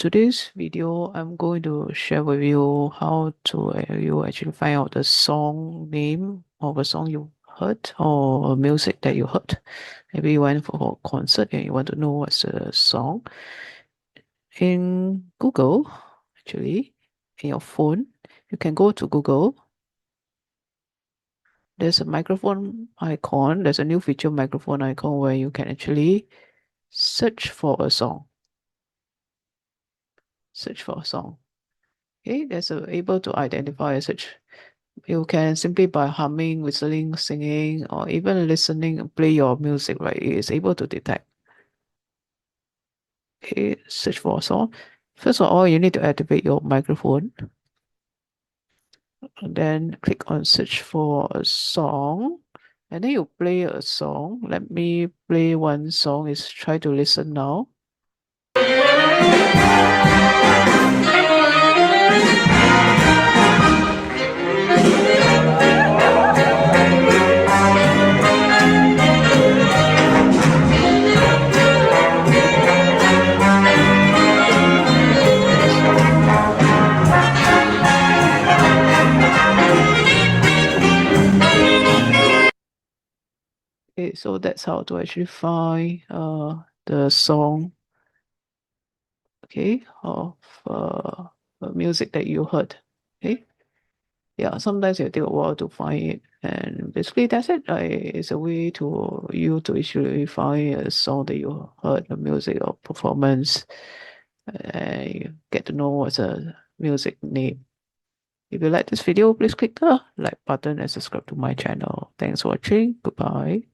today's video, I'm going to share with you how to you actually find out the song name of a song you heard or music that you heard. Maybe you went for a concert and you want to know what's the song. In Google, actually, in your phone, you can go to Google. There's a microphone icon. There's a new feature microphone icon where you can actually search for a song. Search for a song. Okay, there's able to identify a search. You can simply by humming, whistling, singing, or even listening, play your music, right? It is able to detect. Okay, search for a song. First of all, you need to activate your microphone. And then click on search for a song. And then you play a song. Let me play one song. Is try to listen now. Okay, so that's how to actually find the song, okay, of the music that you heard. Okay, yeah, sometimes it take a while to find it, and basically that's it. It's a way to you to actually find a song that you heard, the music or performance, and you get to know what's a music name. If you like this video, please click the like button and subscribe to my channel. Thanks for watching. Goodbye.